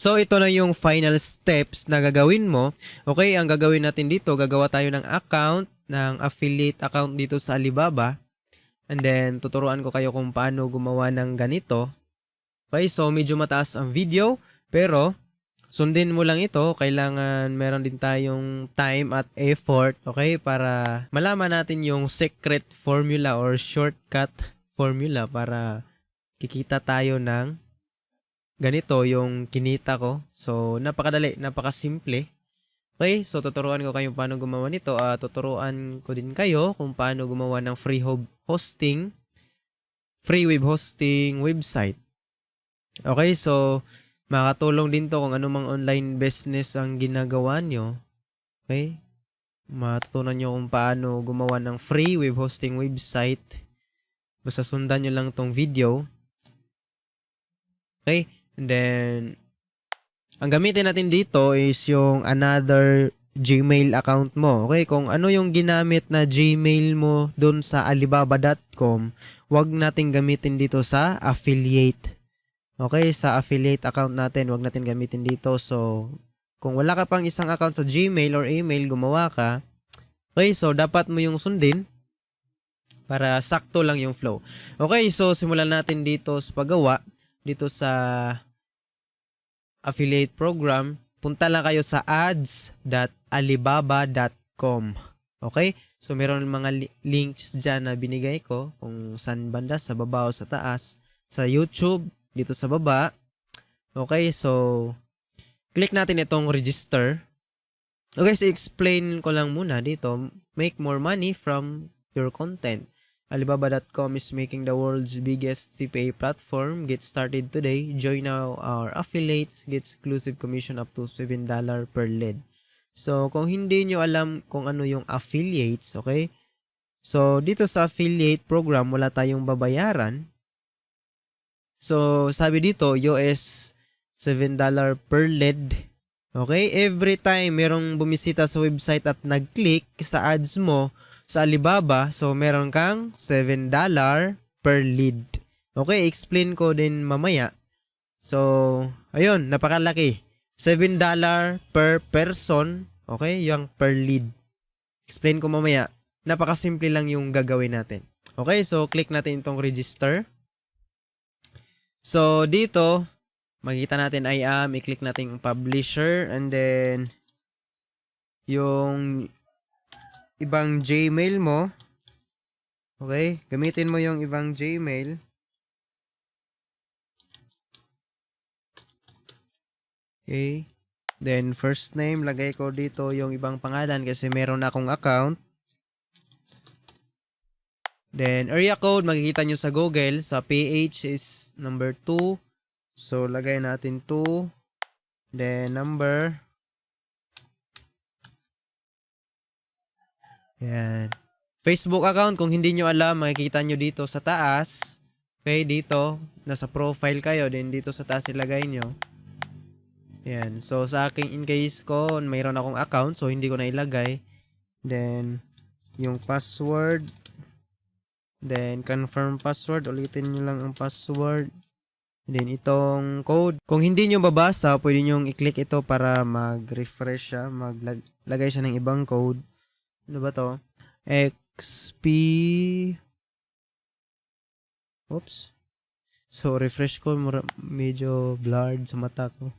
So, ito na yung final steps na gagawin mo. Okay, ang gagawin natin dito, gagawa tayo ng account, ng affiliate account dito sa Alibaba. And then, tuturuan ko kayo kung paano gumawa ng ganito. Okay, so medyo mataas ang video, pero sundin mo lang ito. Kailangan meron din tayong time at effort, okay, para malaman natin yung secret formula or shortcut formula para kikita tayo ng ganito yung kinita ko. So, napakadali, napakasimple. Okay, so tuturuan ko kayo paano gumawa nito. Tuturuan ko din kayo kung paano gumawa ng free web hosting website. Okay, so makatulong din to kung anumang online business ang ginagawa nyo. Okay, matutunan nyo kung paano gumawa ng free web hosting website. Basta sundan nyo lang tong video. Okay, and then ang gamitin natin dito is yung another Gmail account mo. Okay, kung ano yung ginamit na Gmail mo doon sa alibaba.com, wag nating gamitin dito sa affiliate. Okay, sa affiliate account natin, wag natin gamitin dito. So, kung wala ka pang isang account sa Gmail or email, gumawa ka. Okay, so dapat mo yung sundin para sakto lang yung flow. Okay, so simulan natin dito sa paggawa. Dito sa affiliate program, punta lang kayo sa ads.alibaba.com. Okay? So, meron mga links dyan na binigay ko kung saan banda, sa baba o sa taas. Sa YouTube, dito sa baba. Okay, so click natin itong register. Okay, so explain ko lang muna dito. Make more money from your content. Alibaba.com is making the world's biggest CPA platform. Get started today. Join now our affiliates. Get exclusive commission up to $7 per lead. So, kung hindi nyo alam kung ano yung affiliates, okay? So, dito sa affiliate program, wala tayong babayaran. So, sabi dito, US $7 per lead. Okay? Every time merong bumisita sa website at nag-click sa ads mo sa Alibaba, so meron kang $7 per lead. Okay? Explain ko din mamaya. So, ayun, napakalaki. $7 per person. Okay? Yung per lead. Explain ko mamaya. Napakasimple lang yung gagawin natin. Okay? So, click natin itong register. So, dito, makikita natin i-click natin yung publisher and then yung ibang Gmail mo. Okay? Gamitin mo yung ibang Gmail. Okay? Then, first name, lagay ko dito yung ibang pangalan kasi meron akong account. Then, area code, makikita nyo sa Google. Sa PH is number 2. So, lagay natin 2. Then, number. Yan. Facebook account, kung hindi nyo alam, makikita nyo dito sa taas. Okay, dito. Nasa profile kayo. Then, dito sa taas ilagay nyo. Yan. So, sa akin, in case ko, mayroon akong account. So, hindi ko na ilagay. Then, yung password. Then, confirm password. Ulitin nyo lang ang password. Then, itong code. Kung hindi nyo babasa, pwede nyo i-click ito para mag-refresh siya. Maglagay siya ng ibang code. Ano ba to? XP. Oops. So, refresh ko. Medyo blurred sa mata ko.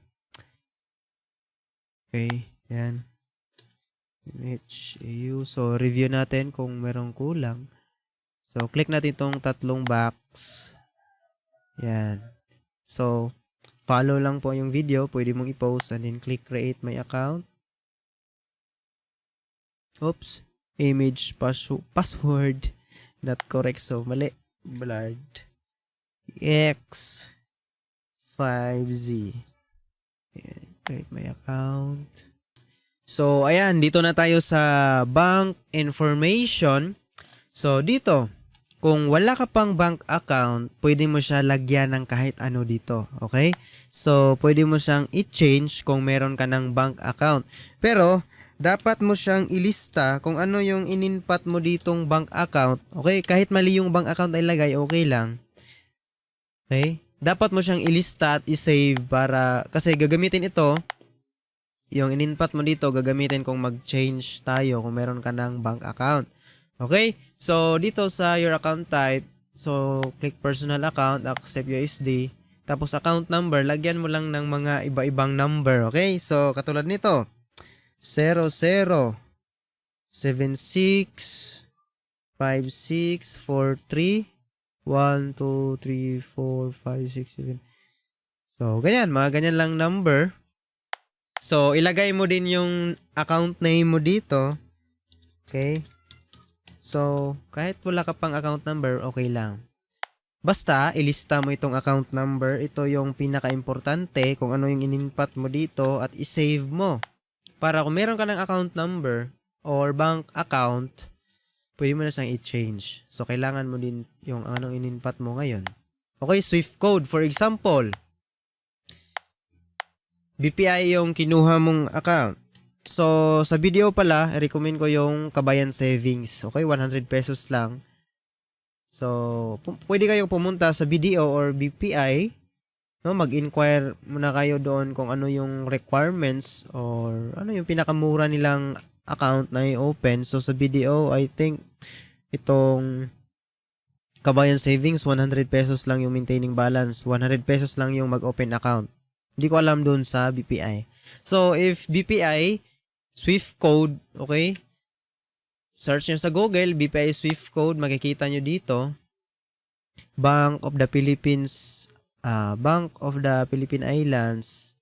Okay. Yan. HAU. So, review natin kung merong kulang. So, click natin itong tatlong box. Yan. So, follow lang po yung video. Pwede mong i-post and then click create my account. Oops. Image password. Not correct. So, mali. Blurred. X5Z. Yan. Create my account. So, ayan. Dito na tayo sa bank information. So, dito. Kung wala ka pang bank account, pwede mo siya lagyan ng kahit ano dito. Okay? So, pwede mo siyang i-change kung meron ka ng bank account. Pero, dapat mo siyang ilista kung ano yung ininput mo ditong bank account. Okay? Kahit mali yung bank account ay lagay, okay lang. Okay? dapat mo siyang ilista at isave para, kasi gagamitin ito, yung ininput mo dito, gagamitin kung mag-change tayo kung meron ka ng bank account. Okay? So, dito sa your account type, so, click personal account, accept USD, tapos account number, lagyan mo lang ng mga iba-ibang number. Okay? So, katulad nito, 00765643123456 So, ganyan, mga ganyan lang number. So, ilagay mo din yung account name mo dito. Okay? So, kahit wala ka pang account number, okay lang. Basta, ilista mo itong account number. Ito yung pinaka-importante kung ano yung ininput mo dito at isave mo. Para kung meron ka ng account number or bank account, pwede mo na siyang i-change. So, kailangan mo din yung anong ininput mo ngayon. Okay, Swift code. For example, BPI yung kinuha mong account. So, sa video pala, recommend ko yung Kabayan Savings. Okay, 100 pesos lang. So, pwede kayo pumunta sa BDO or BPI. No, mag-inquire muna kayo doon kung ano yung requirements or ano yung pinakamura nilang account na i-open. So, sa BDO, I think itong Kabayan Savings, 100 pesos lang yung maintaining balance. 100 pesos lang yung mag-open account. Hindi ko alam doon sa BPI. So, if BPI, Swift code, okay? Search nyo sa Google, BPI Swift code, makikita nyo dito. Bank of the Philippines, Bank of the Philippine Islands.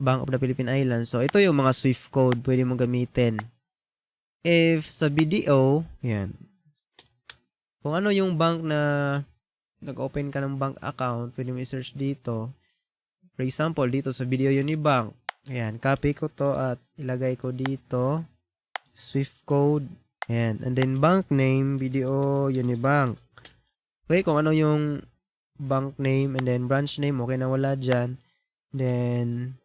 Bank of the Philippine Islands. So, ito yung mga Swift code, pwede mong gamitin. If sa BDO, yan. Kung ano yung bank na nag-open ka ng bank account, pwede mo i-search dito. For example, dito sa Video Unibank. Ayan, copy ko to at ilagay ko dito. Swift code. Ayan. And then bank name, Video Unibank. Okay, kung ano yung bank name and then branch name, okay na wala dyan. Then,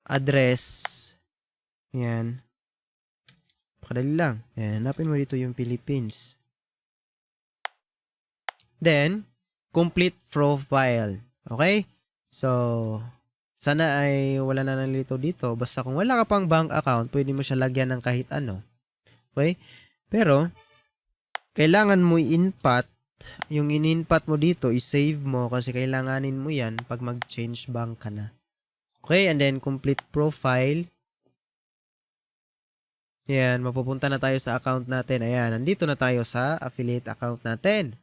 address. Ayan. Pakadali lang. Ayan, hanapin mo dito yung Philippines. Then, complete profile. Okay? So, sana ay wala na nalito dito. Basta kung wala ka pang bank account, pwede mo siya lagyan ng kahit ano. Okay? Pero, kailangan mo i-input. Yung in-input mo dito, i-save mo kasi kailanganin mo yan pag mag-change bank ka na. Okay? And then, complete profile. Ayan, mapupunta na tayo sa account natin. Ayan, nandito na tayo sa affiliate account natin.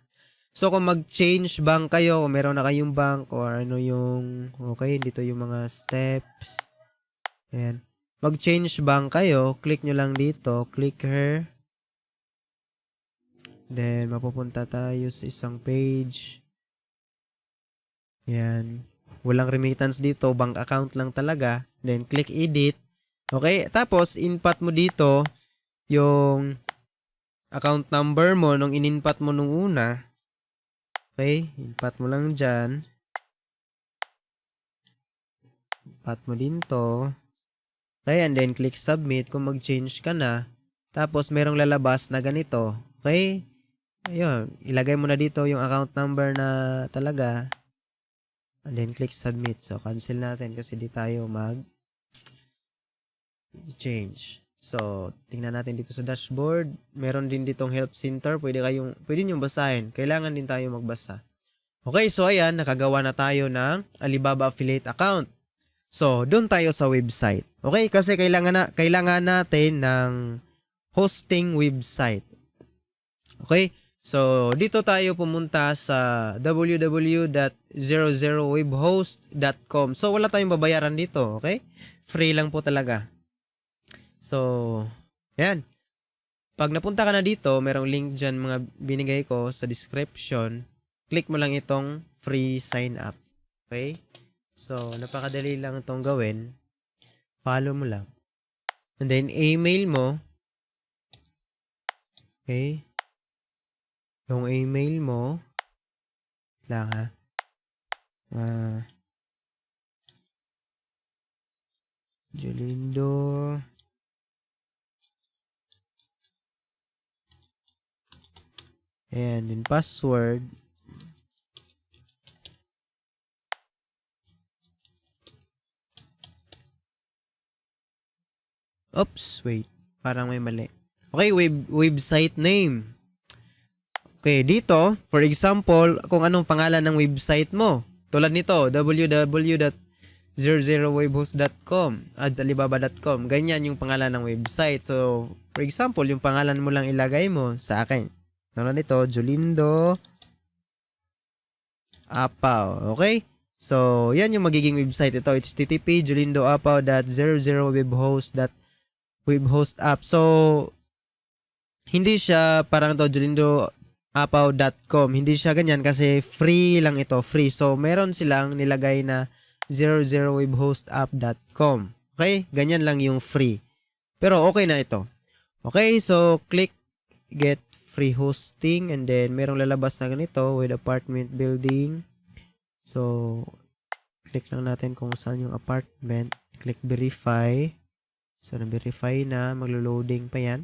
So, kung mag-change bank kayo, kung meron na kayong bank, or ano yung, okay, dito yung mga steps. Ayan. Mag-change bank kayo, click nyo lang dito, click here. Then, mapupunta tayo sa isang page. Ayan. Walang remittance dito, bank account lang talaga. Then, click edit. Okay, tapos, input mo dito yung account number mo nung in-input mo nung una. Okay, input mo lang dyan. Input mo din to. Okay, and then click submit kung mag-change ka na. Tapos merong lalabas na ganito. Okay, ayun, ilagay mo na dito yung account number na talaga. And then click submit. So, cancel natin kasi di tayo mag-change. So, tingnan natin dito sa dashboard. Meron din ditong help center. Pwede nyo basahin. Kailangan din tayo magbasa. Okay, so ayan, nakagawa na tayo ng Alibaba affiliate account. So, doon tayo sa website. Okay, kasi kailangan natin ng hosting website. Okay, so dito tayo pumunta sa www.00webhost.com. So, wala tayong babayaran dito, okay? Free lang po talaga. So, ayan. Pag napunta ka na dito, merong link dyan mga binigay ko sa description. Click mo lang itong free sign up. Okay? So, napakadali lang itong gawin. Follow mo lang. And then, email mo. Okay? Yung email mo. Lang ha. Jolindo. And then, password. Oops, wait. Parang may mali. Okay, website name. Okay, dito, for example, kung anong pangalan ng website mo. Tulad nito, www.00webhost.com, adsalibaba.com. Ganyan yung pangalan ng website. So, for example, yung pangalan mo lang ilagay mo sa akin. Tulad nito, Jolindo Apaw. Okay? So, yan yung magiging website. Ito, http jolindoapaw.00webhost.webhost.app. So, hindi siya parang to jolindoapaw.com. Hindi siya ganyan kasi free lang ito. Free. So, meron silang nilagay na 00webhostapp.com. Okay? Ganyan lang yung free. Pero okay na ito. Okay? So, click get free hosting and then merong lalabas na ganito with apartment building. So, click lang natin kung saan yung apartment. Click verify. So, na-verify na. Maglo-loading pa yan.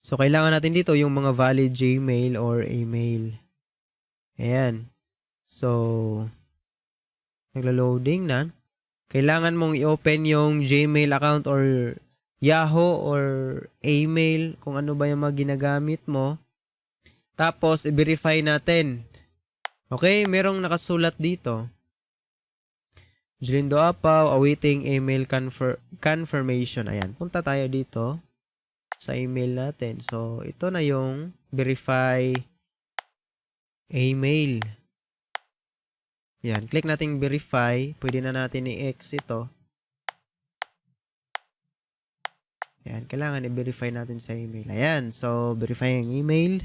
So, kailangan natin dito yung mga valid Gmail or email. Ayan. So, naglo-loading na. Kailangan mong i-open yung Gmail account or Yahoo or email, kung ano ba yung mga ginagamit mo. Tapos, i-verify natin. Okay, merong nakasulat dito. Jolindo Apaw, awaiting email confirmation. Ayan, punta tayo dito sa email natin. So, ito na yung verify email. Yan, click natin verify. Pwede na natin i-X ito. Yan, kailangan i-verify natin sa email. Ayan, so, verify ang email.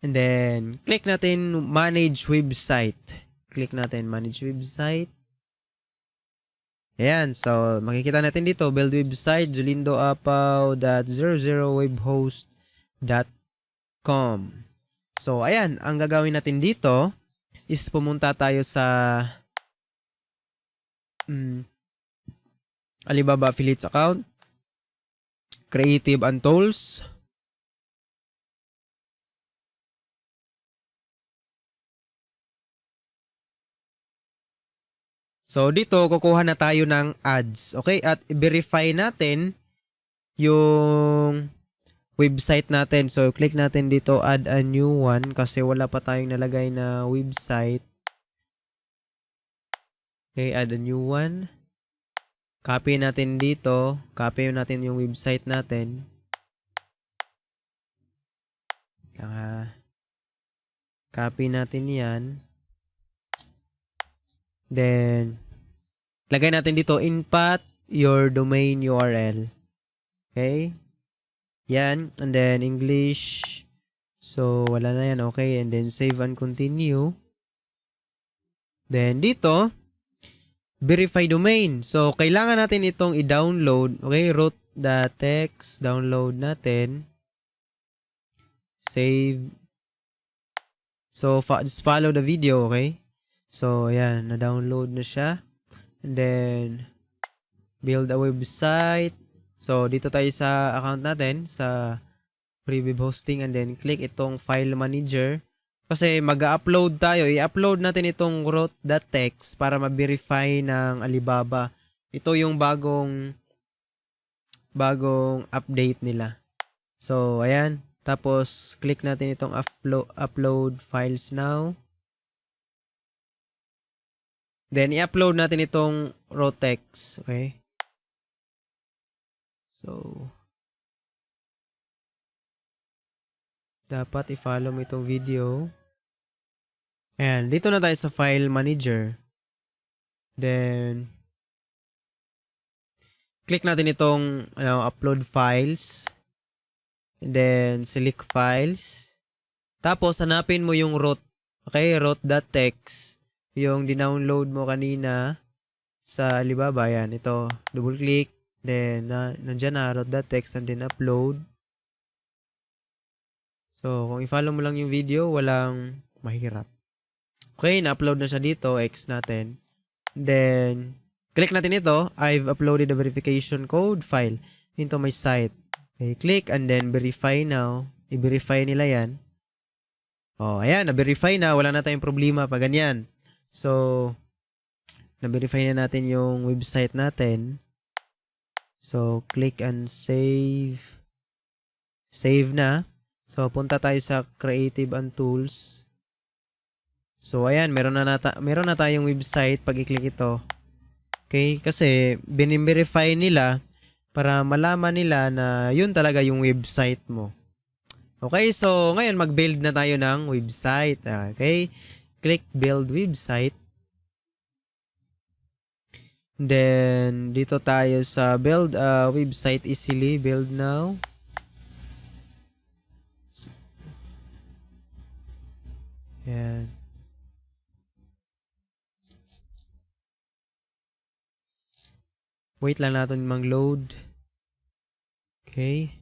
And then, click natin manage website. Click natin manage website. Ayan, so makikita natin dito, build website, jolindoapaw.00webhost.com. So, ayan, ang gagawin natin dito is pumunta tayo sa Alibaba Affiliates account, Creative and Tools. So, dito, kukuha na tayo ng ads. Okay? At i-verify natin yung website natin. So, click natin dito, add a new one. Kasi wala pa tayong nalagay na website. Okay, add a new one. Copy natin dito. Copy natin yung website natin. Copy natin yan. Then, lagay natin dito, input your domain URL. Okay? Yan. And then, English. So, wala na yan. Okay. And then, save and continue. Then, dito, verify domain. So, kailangan natin itong i-download. Okay? root.txt. Download natin. Save. So, just follow the video. Okay? So, ayan. Na-download na siya. And then, build a website. So, dito tayo sa account natin, sa free web hosting, and then click itong file manager. Kasi mag-upload tayo. I-upload natin itong root.txt para ma-verify ng Alibaba. Ito yung bagong update nila. So, ayan. Tapos, click natin itong upload files now. Then, i-upload natin itong raw text. Okay? So, dapat i-follow mo itong video. Ayan, dito na tayo sa file manager. Then, click natin itong upload files. And then, select files. Tapos, hanapin mo yung root. Okay, root.txt. Yung dinownload mo kanina sa Alibaba. Ayan, ito. Double click. Then, nandyan na, root.txt and then upload. So, kung i-follow mo lang yung video, walang mahirap. Okay, na-upload na siya dito. X natin. Then, click natin ito. I've uploaded the verification code file into my site. Okay, click and then verify now. I-verify nila yan. Oh, ayan, na-verify na. Wala na tayong problema pa ganyan. So, na-verify na natin yung website natin. So, click and save. Save na. So, punta tayo sa Creative and Tools. So, ayan, meron na tayong website pag i-click ito. Okay? Kasi, binimverify nila para malaman nila na yun talaga yung website mo. Okay? So, ngayon, mag-build na tayo ng website. Okay? Click Build Website. Then, dito tayo sa Build a Website Easily. Build now. Ayan. Wait lang natin mag-load. Okay.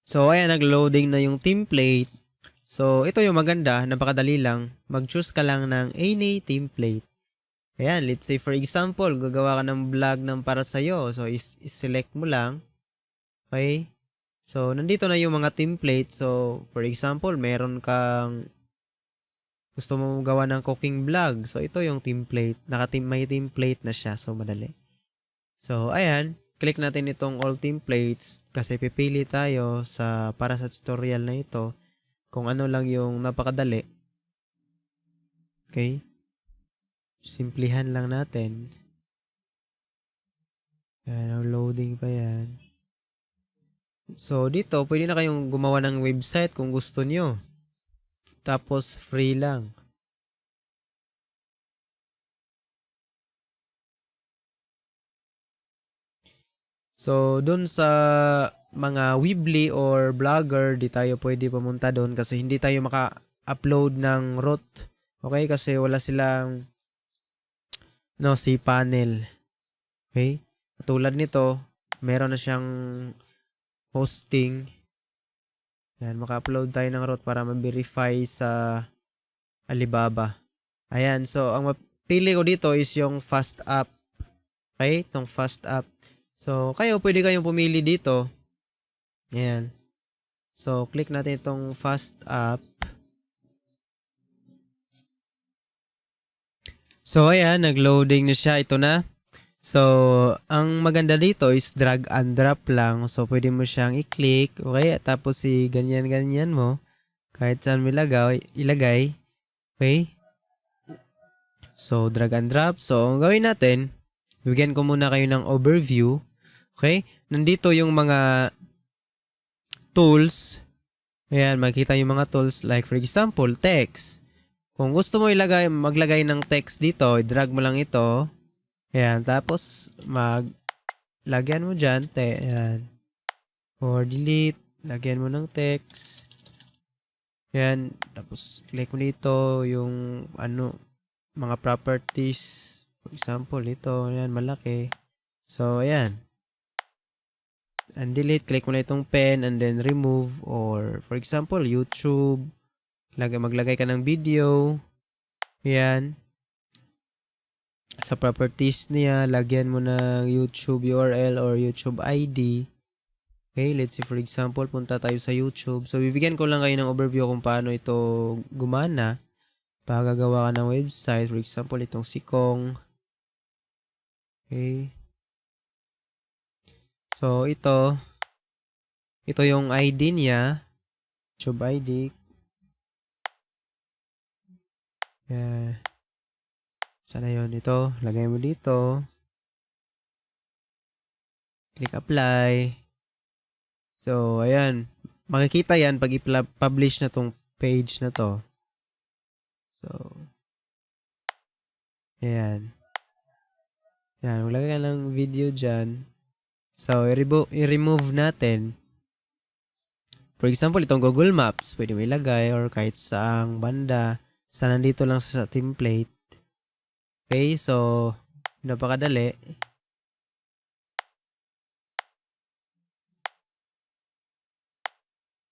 So, ayan, nag-loading na yung template. So, ito yung maganda, napakadali lang. Mag-choose ka lang ng any template. Ayan, let's say for example, gagawa ka ng vlog ng para sa'yo. So, is-select mo lang. Okay? So, nandito na yung mga template. So, for example, meron kang gusto mo gawa ng cooking vlog. So, ito yung template. May template na siya. So, madali. So, ayan. Click natin itong all templates kasi pipili tayo para sa tutorial na ito kung ano lang yung napakadali. Okay? Simplihan lang natin. Ayan, loading pa yan. So, dito, pwede na kayong gumawa ng website kung gusto nyo. Tapos, free lang. So, dun sa mga Weebly or vlogger, di tayo pwede pumunta doon kasi hindi tayo maka-upload ng root. Okay? Kasi wala silang cPanel. Okay? Tulad nito, meron na siyang hosting. Ayan, maka-upload tayo ng root para ma-verify sa Alibaba. Ayan, so ang mapili ko dito is yung Fast App. Okay? Itong Fast App. So, pwede kayong pumili dito. Ayan. So, click natin itong Fast App. So, ayan, nag-loading na siya. Ito na. So, ang maganda dito is drag and drop lang. So, pwede mo siyang i-click. Okay? Tapos, ganyan-ganyan mo. Kahit saan mo ilagay. Okay? So, drag and drop. So, ang gawin natin, bigyan ko muna kayo ng overview. Okay? Nandito yung mga tools. Ayan, makikita yung mga tools. Like, for example, text. Kung gusto mo maglagay ng text dito, i-drag mo lang ito. Ayan, tapos lagyan mo dyan. Ayan. Or delete. Lagyan mo ng text. Ayan, tapos click mo dito yung mga properties. For example, ito. Ayan, malaki. So, ayan. And delete, click mo na itong pen and then remove. Or, for example, YouTube. Maglagay ka ng video. Ayan. Sa properties niya, lagyan mo ng YouTube URL or YouTube ID. Okay, let's say for example, punta tayo sa YouTube. So, bibigyan ko lang kayo ng overview kung paano ito gumana. Pagagawa ka ng website. For example, itong si Kong. Okay. So, ito yung ID niya. YouTube ID. Yeah. Sana yun. Ito. Lagay mo dito. Click apply. So, ayan. Makikita yan pag i-publish na tong page na to. So, ayan. Ayan. Maglagay ka ng video dyan. So, i-remove natin. For example, itong Google Maps, pwede mo ilagay or kahit saang banda. Nandito lang sa template. Okay, so napakadali.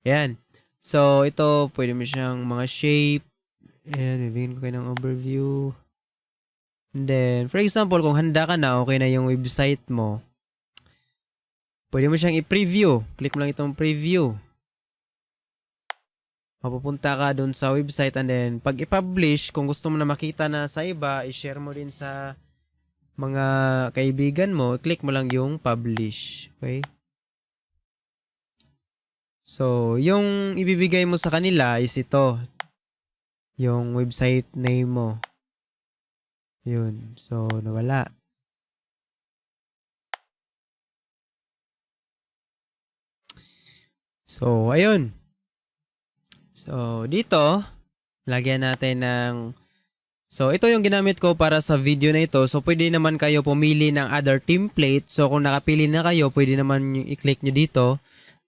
Ayan. So, ito, pwede mo siyang mga shape. Ayan, bibigyan ko kayo ng overview. And then, for example, kung handa ka na, okay na yung website mo, pwede mo siyang i-preview. Click mo lang itong preview. Mapupunta ka dun sa website and then, pag i-publish, kung gusto mo na makita na sa iba, i-share mo din sa mga kaibigan mo, click mo lang yung publish. Okay? So, yung ibibigay mo sa kanila is ito. Yung website name mo. Yun. So, nawala. So, ayun. So, dito, lagyan natin ng... So, ito yung ginamit ko para sa video na ito. So, pwede naman kayo pumili ng other template. So, kung nakapili na kayo, pwede naman yung i-click nyo dito.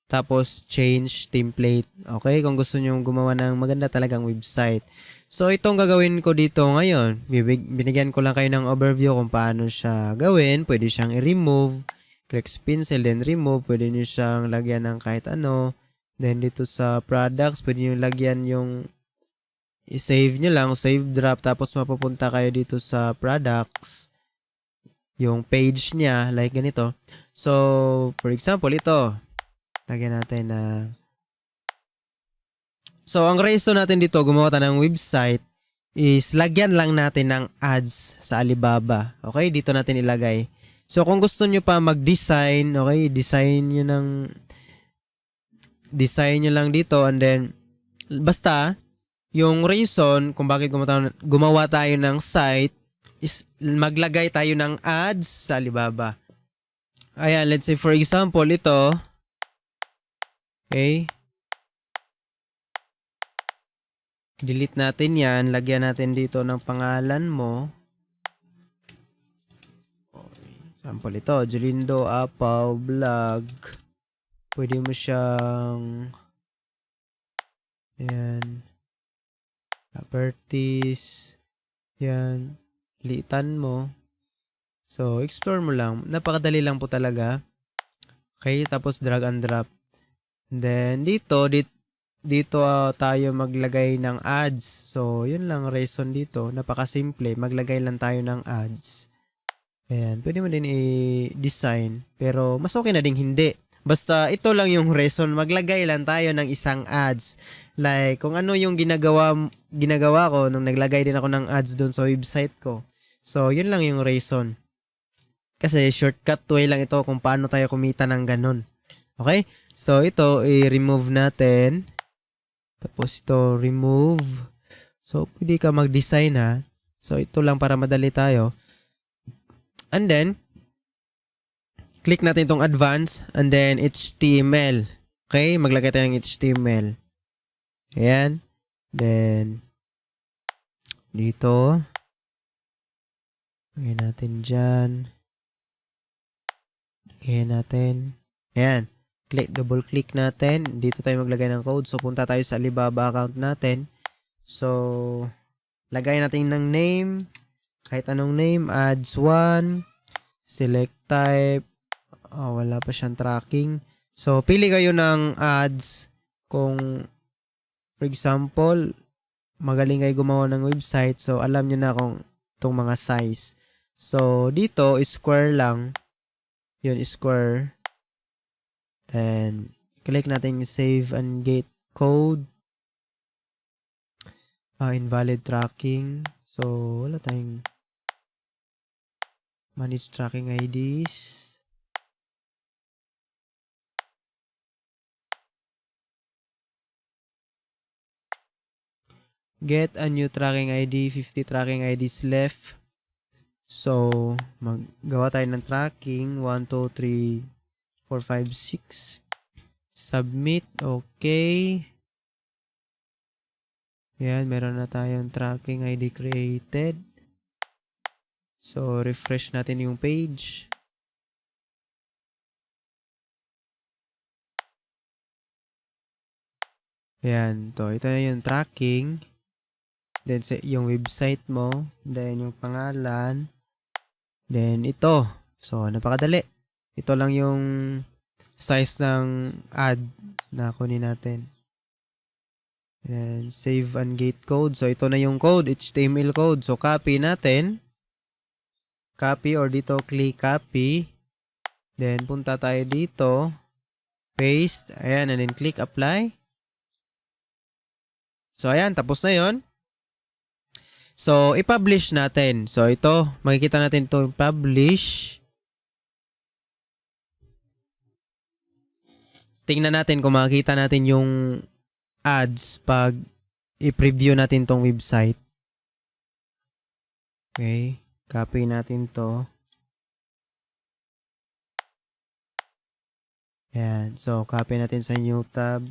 Tapos, change template. Okay? Kung gusto nyo gumawa ng maganda talagang website. So, itong gagawin ko dito ngayon. Binigyan ko lang kayo ng overview kung paano siya gawin. Pwede siyang i-remove. Click pencil, then remove. Pwede nyo siyang lagyan ng kahit ano. Then, dito sa products, pwede nyo lagyan yung i-save nyo lang. Save drop. Tapos, mapupunta kayo dito sa products. Yung page niya, like ganito. So, for example, ito. Lagyan natin na... So, ang reason natin dito, gumawa tayo ng website, is lagyan lang natin ng ads sa Alibaba. Okay? Dito natin ilagay. So, kung gusto nyo pa mag-design, okay? Design nyo lang dito and then, basta, yung reason kung bakit gumawa tayo ng site is maglagay tayo ng ads sa Alibaba. Ayan, let's say for example, ito, okay? Delete natin yan. Lagyan natin dito ng pangalan mo. Sample ito. Jolindo Apaw Vlog. Pwede mo siyang... Ayan. Properties. Yan. Liitan mo. So, explore mo lang. Napakadali lang po talaga. Okay. Tapos, drag and drop. And then, dito tayo maglagay ng ads. So, yun lang reason dito. Napakasimple. Maglagay lang tayo ng ads. Ayan. Pwede mo din i-design. Pero, mas okay na ding hindi. Basta, ito lang yung reason. Maglagay lang tayo ng isang ads. Like, kung ano yung ginagawa ko nung naglagay din ako ng ads doon sa website ko. So, yun lang yung reason. Kasi, shortcut way lang ito kung paano tayo kumita ng ganun. Okay? So, ito, i-remove natin. Tapos ito, remove. So, pwede ka mag-design ha. So, ito lang para madali tayo. And then, click natin itong advance. And then, HTML. Okay? Maglagay tayo ng HTML. Ayan. Then, dito. Lagay natin dyan. Lagay natin. Ayan. Double click natin. Dito tayo maglagay ng code. So, punta tayo sa Alibaba account natin. So, lagay natin ng name. Kahit anong name. Ads 1. Select type. Wala pa siyang tracking. So, pili kayo ng ads. Kung, for example, magaling kayo gumawa ng website. So, alam nyo na kung itong mga size. So, dito, square lang. Yun, square. Then, click natin yung save and get code. Invalid tracking. So, wala tayong manage tracking IDs. Get a new tracking ID. 50 tracking IDs left. So, maggawa tayo ng tracking. 1, 2, 3, 4, 5, 6. Submit. Okay. Yan, meron na tayong tracking ID created. So, refresh natin yung page. Ayan, ito na yung tracking. then yung website mo, then yung pangalan, then ito. So, napakadali. Ito lang yung size ng ad na kunin natin. And save and gate code. So, ito na yung code, HTML code. So, copy natin. Copy or dito, click copy. Then, punta tayo dito. Paste. Ayan, and then click apply. So, ayan, tapos na yon. So, i-publish natin. So, ito, makikita natin ito, publish. Tingnan natin kung makikita natin yung ads pag i-preview natin tong website. Okay. Copy natin to. Ayan. So, copy natin sa new tab.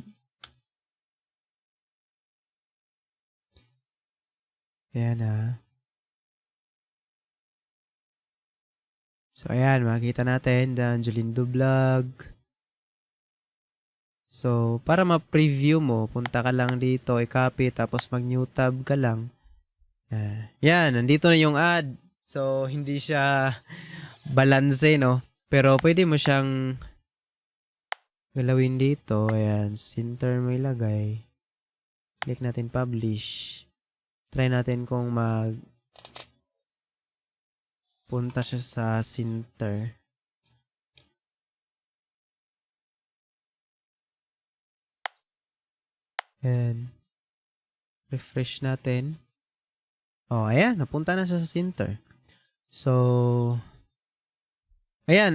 Ayan ha. So, ayan. Makikita natin. The Angelino Vlog. So, para ma-preview mo, punta ka lang dito, i-copy, tapos mag-new tab ka lang. Yan, nandito na yung ad. So, hindi siya balanse, no? Pero, pwede mo siyang galawin dito. Ayan, center mo ilagay. Click natin publish. Try natin kung punta siya sa center. And refresh natin. Oh, ayan, napunta na siya sa center. So, ayan,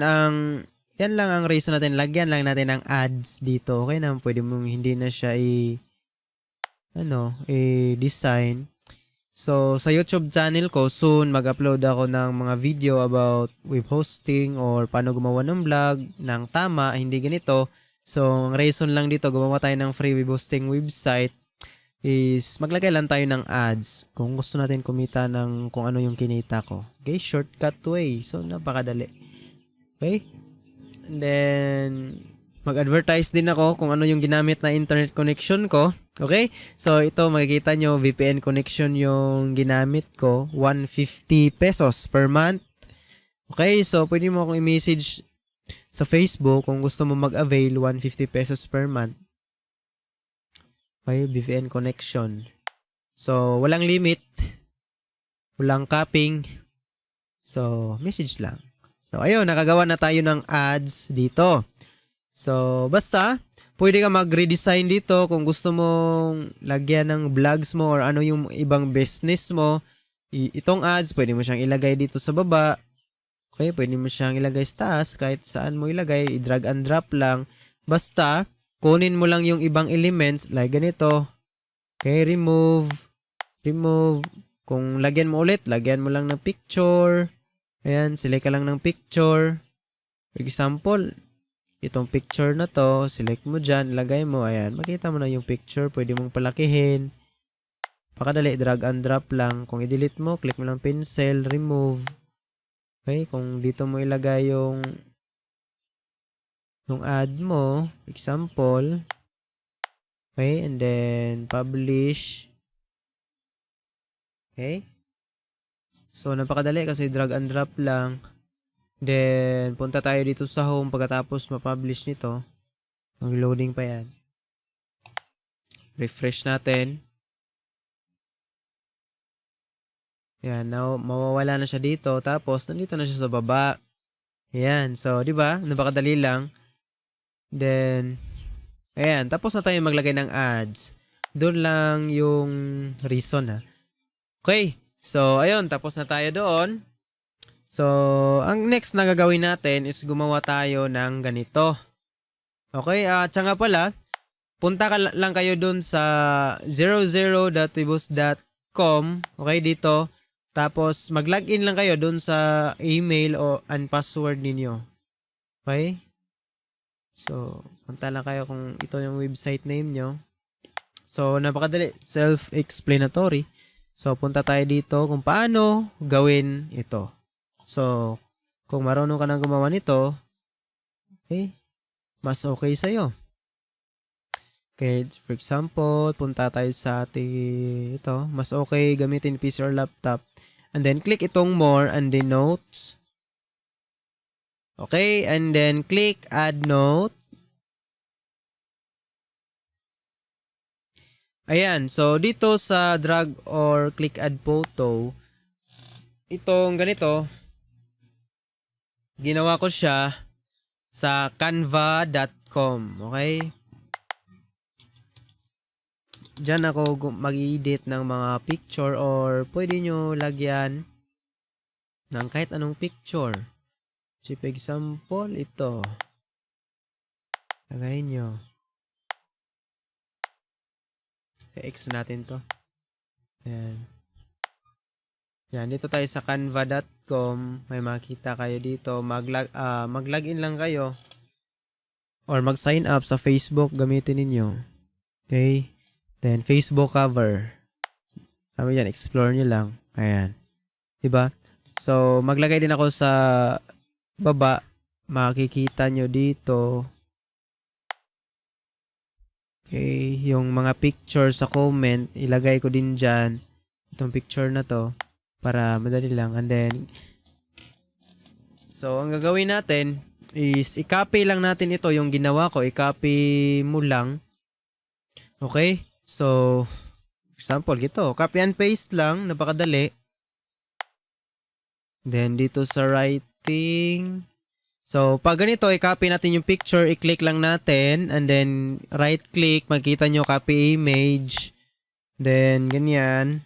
yan lang ang reason natin. Lagyan lang natin ng ads dito. Okay na, pwede mong hindi na siya i-design. So, sa YouTube channel ko, soon mag-upload ako ng mga video about web hosting or paano gumawa ng vlog ng tama, hindi ganito. So, ang reason lang dito, gumawa tayo ng free web hosting website is maglagay lang tayo ng ads kung gusto natin kumita ng kung ano yung kinita ko. Okay, shortcut way. So, napakadali. Okay? And then, mag-advertise din ako kung ano yung ginamit na internet connection ko. Okay? So, ito, makikita nyo, VPN connection yung ginamit ko. 150 pesos per month. Okay? So, pwede mo akong i-message sa Facebook kung gusto mo mag-avail 150 pesos per month. Okay, VPN connection. So, walang limit. Walang capping. So, message lang. So, ayun, nakagawa na tayo ng ads dito. So, basta, pwede ka mag-redesign dito kung gusto mong lagyan ng vlogs mo or ano yung ibang business mo. Itong ads, pwede mo siyang ilagay dito sa baba. Okay, pwede mo siyang ilagay sa taas, kahit saan mo ilagay, i-drag and drop lang. Basta, kunin mo lang yung ibang elements, like ganito. Okay, remove. Kung lagyan mo ulit, lagyan mo lang ng picture. Ayan, select ka lang ng picture. For example, itong picture na to, select mo dyan, lagay mo, ayan, makita mo na yung picture, pwede mong palakihin. Pakadali, drag and drop lang. Kung i-delete mo, click mo lang pencil, remove. Okay, kung dito mo ilagay yung ad mo, example, okay, and then publish. Okay? So, napakadali kasi drag and drop lang. Then, punta tayo dito sa home pagkatapos ma-publish nito. Mag-loading pa yan. Refresh natin. Yan, now, mawawala na siya dito. Tapos, nandito na siya sa baba. Ayan, so, di ba? Napakadali lang. Then, ayan, tapos na tayo maglagay ng ads. Doon lang yung reason, ha. Okay, so, ayun, tapos na tayo doon. So, ang next na gagawin natin is gumawa tayo ng ganito. Okay, tsaka nga pala, punta ka lang kayo doon sa 00.tibus.com. Okay, dito. Tapos, mag-login lang kayo doon sa email o and password ninyo. Okay? So, punta lang kayo kung ito yung website name nyo. So, napakadali. Self-explanatory. So, punta tayo dito kung paano gawin ito. So, kung marunong ka nang gumawa nito, okay, mas okay sa'yo. Okay, for example, punta tayo sa ating ito. Mas okay gamitin PC or laptop. And then click itong more and then notes. Okay, and then click add note. Ayan, so dito sa drag or click add photo, itong ganito, ginawa ko siya sa canva.com, okay? Diyan ako mag-edit ng mga picture or pwede nyo lagyan ng kahit anong picture. So, for example, ito. Lagayin nyo. I-X natin to. Ayan. Yan, dito tayo sa canva.com. May makita kayo dito. Mag-login lang kayo. Or mag-sign up sa Facebook. Gamitin ninyo. Okay. Then, Facebook cover. Sabi yan, explore nyo lang. Ayan. Diba? So, maglagay din ako sa baba. Makikita nyo dito. Okay. Yung mga picture sa comment, ilagay ko din dyan. Itong picture na to. Para madali lang. And then, so, ang gagawin natin is, i-copy lang natin ito. Yung ginawa ko, i-copy mo lang. Okay? So, example, gito. Copy and paste lang. Napakadali. Then, dito sa writing. So, pag ganito, i-copy natin yung picture. I-click lang natin. And then, right-click. Makita nyo, copy image. Then, ganyan.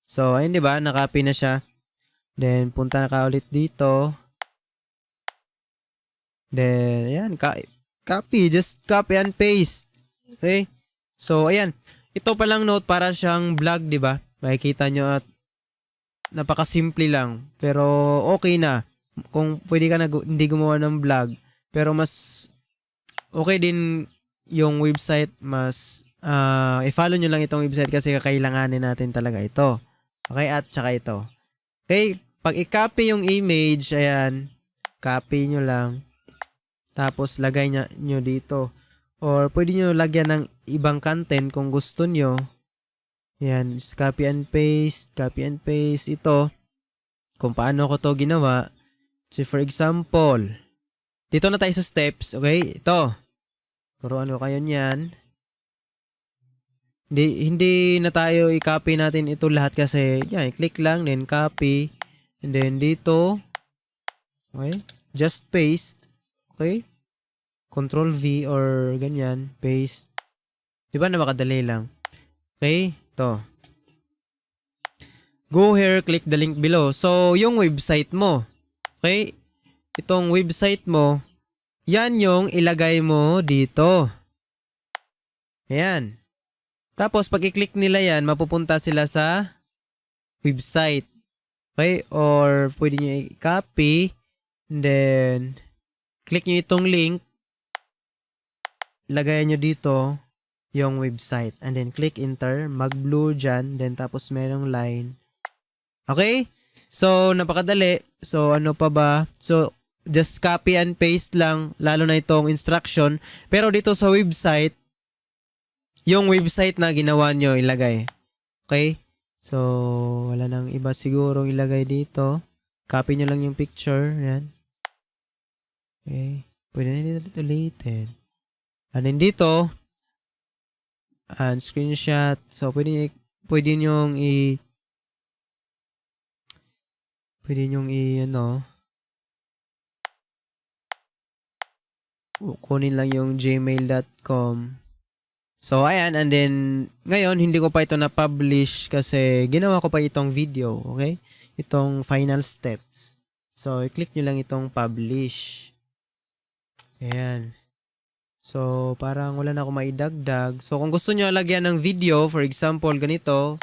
So, ayun, diba? Na-copy na siya. Then, punta na ka ulit dito. Then, ayan. Copy. Just copy and paste. Okay? So, ayan. Ito palang note para siyang vlog, diba? Makikita nyo at napakasimple lang. Pero, okay na. Kung pwede ka na hindi gumawa ng vlog. Pero, mas okay din yung website. Mas, i-follow nyo lang itong website kasi kakailanganin natin talaga ito. Okay, at saka ito. Okay, pag i-copy yung image, ayan, copy nyo lang. Tapos, lagay nyo dito. Or, pwede nyo lagyan ng ibang content kung gusto nyo. Ayan, copy and paste, ito. Kung paano ko to ginawa. So, for example, dito na tayo sa steps, okay? Ito. Turuan ko kayo niyan. Hindi na tayo i-copy natin ito lahat kasi yan, click lang, then copy, and then dito, okay, just paste, okay, Control V or ganyan, paste, diba na makadali lang, okay, to, go here, click the link below, so yung website mo, okay, itong website mo, yan yung ilagay mo dito, ayan. Tapos, pag i-click nila yan, mapupunta sila sa website. Okay? Or, pwede nyo i-copy. And then, click nyo itong link. Lagayan nyo dito yung website. And then, click enter. Mag-blue dyan. Then, tapos merong line. Okay? So, napakadali. So, ano pa ba? So, just copy and paste lang. Lalo na itong instruction. Pero dito sa website, yung website na ginawa nyo, ilagay. Okay? So, wala nang iba siguro ilagay dito. Copy nyo lang yung picture. Yan. Okay. Pwede na dito deleted. And then dito, and screenshot. So, pwede nyong kunin lang yung gmail.com. So, ayan, and then, ngayon, hindi ko pa ito na-publish kasi ginawa ko pa itong video, okay? Itong final steps. So, i-click nyo lang itong publish. Ayan. So, parang wala na ako maidagdag. So, kung gusto nyo lagyan ng video, for example, ganito.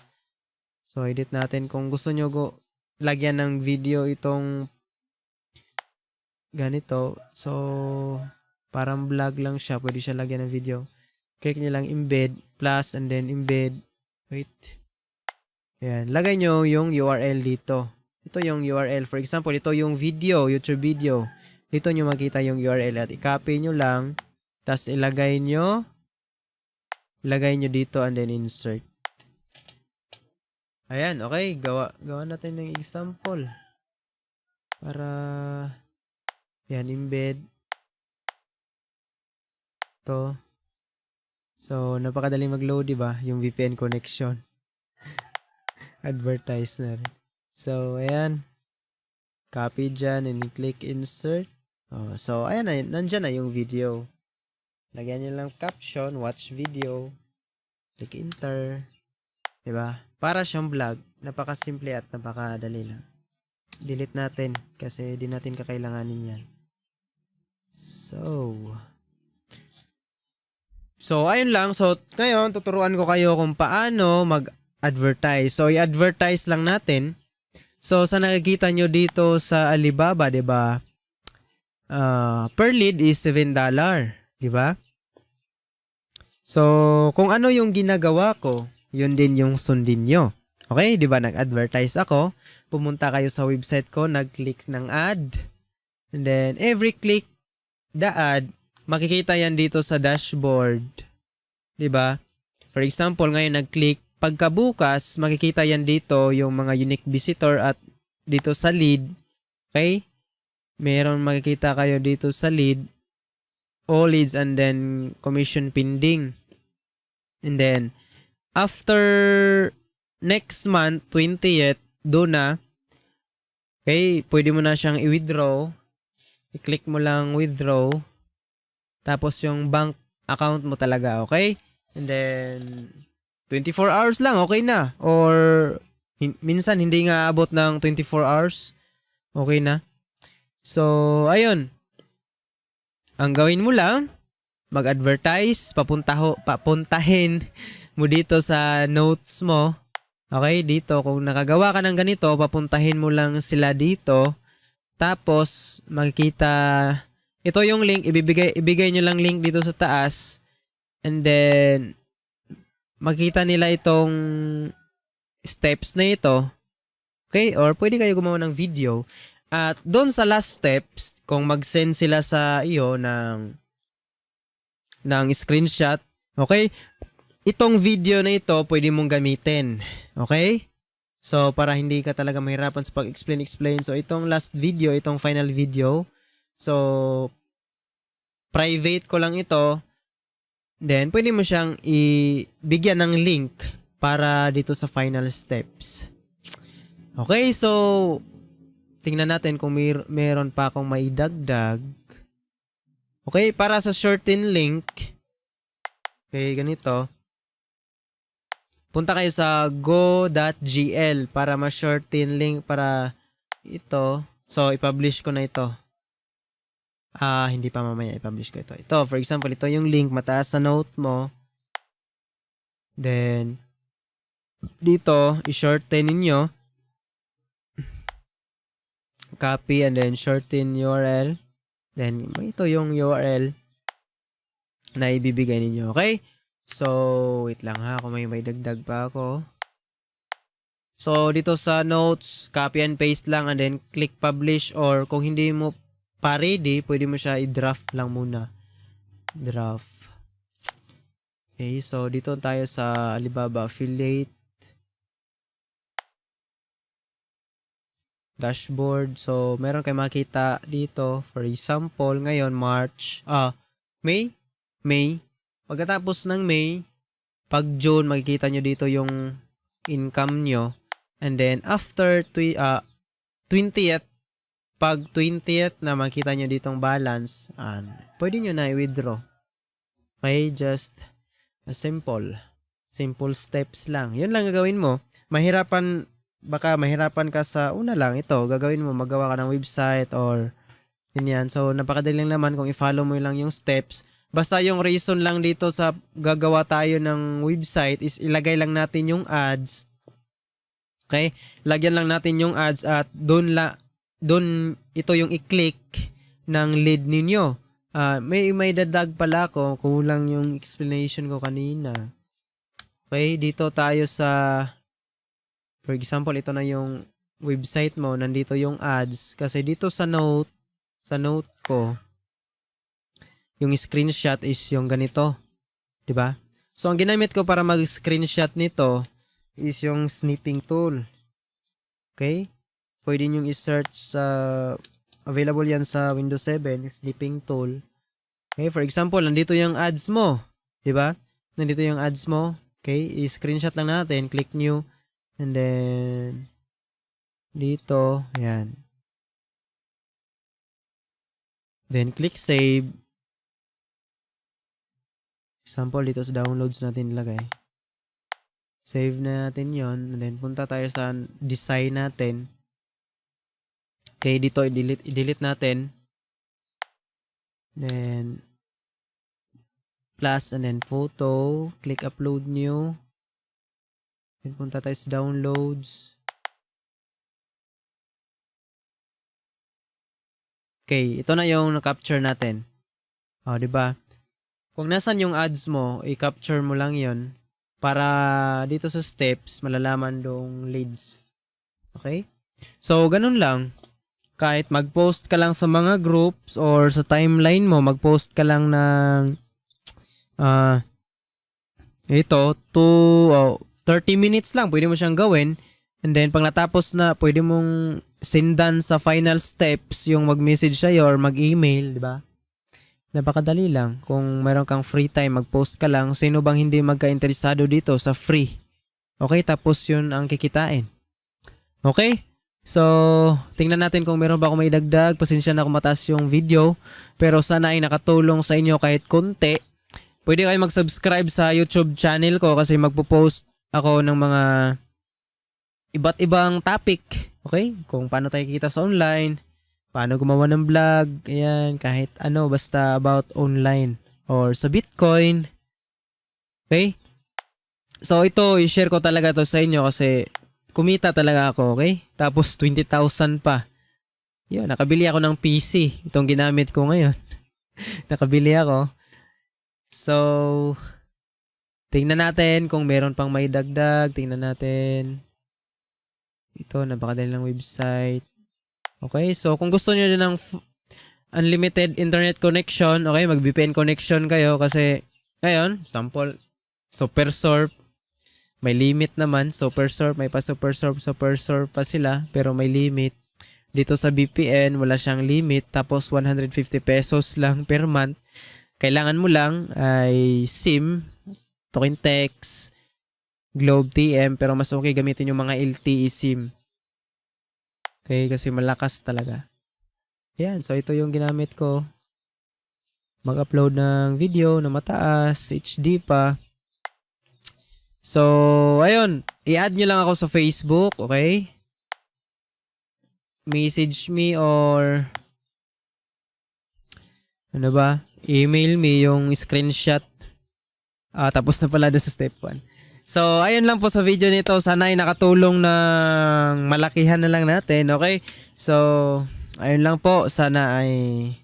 So, edit natin. Kung gusto nyo lagyan ng video itong ganito. So, parang vlog lang siya. Pwede siya lagyan ng video. Click nyo lang embed, plus, and then embed. Wait. Ayan. Lagay nyo yung URL dito. Ito yung URL. For example, ito yung video, YouTube video. Dito nyo makita yung URL at i-copy nyo lang. Tapos ilagay nyo Ilagay nyo dito and then insert. Ayan, okay. Gawa natin ng example. Para, yan, embed. To. So, napakadali mag-load, diba? Yung VPN connection. Advertise na rin. So, ayan. Copy dyan and click insert. Oh, so, ayan na. Nandyan na yung video. Lagyan nyo lang caption, watch video. Click enter. Diba? Para siyang vlog. Napakasimple at napakadali lang. Delete natin kasi di natin kakailanganin yan. So, ayun lang. So, ngayon, tuturuan ko kayo kung paano mag-advertise. So, i-advertise lang natin. So, sa nakikita nyo dito sa Alibaba, diba? Per lead is $7. Diba? So, kung ano yung ginagawa ko, yun din yung sundin nyo. Okay, di ba? Nag-advertise ako. Pumunta kayo sa website ko, nag-click ng ad. And then, every click the ad, makikita yan dito sa dashboard. Di ba? For example, ngayon nag-click. Pagkabukas, makikita yan dito yung mga unique visitor at dito sa lead. Okay? Meron makikita kayo dito sa lead. All leads and then commission pending. And then, after next month, 20th, doon na, okay, pwede mo na siyang i-withdraw. I-click mo lang withdraw. Tapos yung bank account mo talaga, okay? And then, 24 hours lang, okay na. Or, minsan, hindi nga abot ng 24 hours. Okay na. So, ayun. Ang gawin mo lang, mag-advertise, papuntahin mo dito sa notes mo. Okay, dito, kung nakagawa ka ng ganito, papuntahin mo lang sila dito. Tapos, makikita, ito yung link, ibigay nyo lang link dito sa taas. And then, makita nila itong steps na ito. Okay, or pwede kayo gumawa ng video. At doon sa last steps, kung mag-send sila sa iyo ng screenshot, okay? Itong video na ito, pwede mong gamitin. Okay? So, para hindi ka talaga mahirapan sa pag-explain. So, itong last video, itong final video. So, private ko lang ito. Then, pwede mo siyang ibigyan ng link para dito sa final steps. Okay, so, tingnan natin kung meron pa akong maidagdag. Okay, para sa shorten link, okay, ganito. Punta kayo sa go.gl para ma-shorten link para ito. So, i-publish ko na ito. Hindi pa mamaya i-publish ko ito. Ito, for example, ito yung link mataas sa note mo. Then, dito, i-shorten ninyo. Copy and then shorten URL. Then, ito yung URL na ibibigay ninyo. Okay? So, wait lang ha. Kung may dagdag pa ako. So, dito sa notes, copy and paste lang and then click publish or kung hindi mo pa ready, pwede mo siya i-draft lang muna. Draft. Okay, so dito tayo sa Alibaba Affiliate. Dashboard. So, meron kayo makita dito. For example, ngayon, May. Pagkatapos ng May, pag June, makikita nyo dito yung income nyo. And then, after 20th, pag 20th na makita nyo ditong balance, pwede nyo na i-withdraw. Okay, just a simple steps lang. Yun lang gagawin mo. Baka mahirapan ka sa una lang. Ito, gagawin mo, magawa ka ng website or ganyan. So, napakadali lang naman kung i-follow mo lang yung steps. Basta yung reason lang dito sa gagawa tayo ng website is ilagay lang natin yung ads. Okay? Lagyan lang natin yung ads at doon ito yung i-click ng lead ninyo. May dadag pala ko. Kulang yung explanation ko kanina. Okay? Dito tayo sa, for example, ito na yung website mo. Nandito yung ads. Kasi dito sa note ko, yung screenshot is yung ganito. Diba? So, ang ginamit ko para mag-screenshot nito is yung snipping tool. Okay? Pwede nyo i-search sa available yan sa Windows 7, snipping tool. Okay, for example, nandito yung ads mo, 'di ba? Nandito yung ads mo. Okay, i-screenshot lang natin, click new and then dito, ayan. Then click save. Example dito sa downloads natin ilagay. Save na natin 'yon and then punta tayo sa design natin. Okay, dito i-delete natin. Then plus and then photo, click upload new. Then punta tayo sa downloads. Okay, ito na yung na-capture natin. Oh, 'di ba? Kung nasan yung ads mo, i-capture mo lang 'yon para dito sa steps malalaman dong leads. Okay? So, ganun lang. Kahit mag-post ka lang sa mga groups or sa timeline mo, mag-post ka lang ng ito, 30 minutes lang, pwede mo siyang gawin. And then, pag natapos na, pwede mong sendan sa final steps yung mag-message sa'yo or mag-email, di ba? Napakadali lang. Kung meron kang free time, mag-post ka lang. Sino bang hindi magka-interesado dito sa free? Okay, tapos yun ang kikitain. Okay? So, tingnan natin kung meron ba ako may dagdag. Pasensya na kung mataas yung video. Pero sana ay nakatulong sa inyo kahit konti. Pwede kayo mag-subscribe sa YouTube channel ko kasi magpo-post ako ng mga iba't ibang topic. Okay? Kung paano tayo kita sa online, paano gumawa ng vlog, ayan, kahit ano, basta about online or sa Bitcoin. Okay? So, ito, i-share ko talaga to sa inyo kasi kumita talaga ako, okay? Tapos 20,000 pa. Yun, nakabili ako ng PC. Itong ginamit ko ngayon. Nakabili ako. So, tingnan natin kung meron pang may dagdag. Tingnan natin. Ito, napakadali ng website. Okay, so kung gusto niyo din ng unlimited internet connection, okay, mag-VPN connection kayo kasi, ngayon, sample, SuperSurf. May limit naman, SuperSurf, may pa SuperSurf pa sila, pero may limit. Dito sa VPN, wala siyang limit, tapos 150 pesos lang per month. Kailangan mo lang ay SIM, Token Text, Globe TM, pero mas okay gamitin yung mga LTE SIM. Okay, kasi malakas talaga. Yan, so ito yung ginamit ko. Mag-upload ng video na mataas, HD pa. So, ayun, i-add nyo lang ako sa Facebook, okay? Message me or ano ba? Email me yung screenshot. Tapos na pala doon sa step 1. So, ayun lang po sa video nito. Sana ay nakatulong ng malakihan na lang natin, okay? So, ayun lang po. Sana ay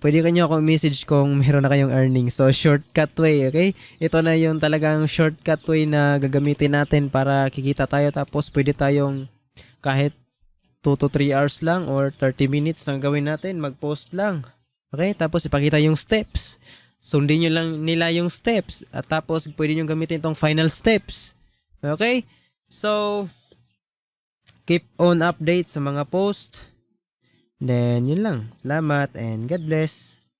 pwede kanyo akong message kung meron na kayong earnings. So, shortcut way, okay? Ito na yung talagang shortcut way na gagamitin natin para kikita tayo. Tapos, pwede tayong kahit 2 to 3 hours lang or 30 minutes lang gawin natin. Mag-post lang. Okay? Tapos, ipakita yung steps. Sundin nyo lang nila yung steps. At tapos, pwede nyo gamitin itong final steps. Okay? So, keep on update sa mga post. Then, yun lang. Salamat and God bless.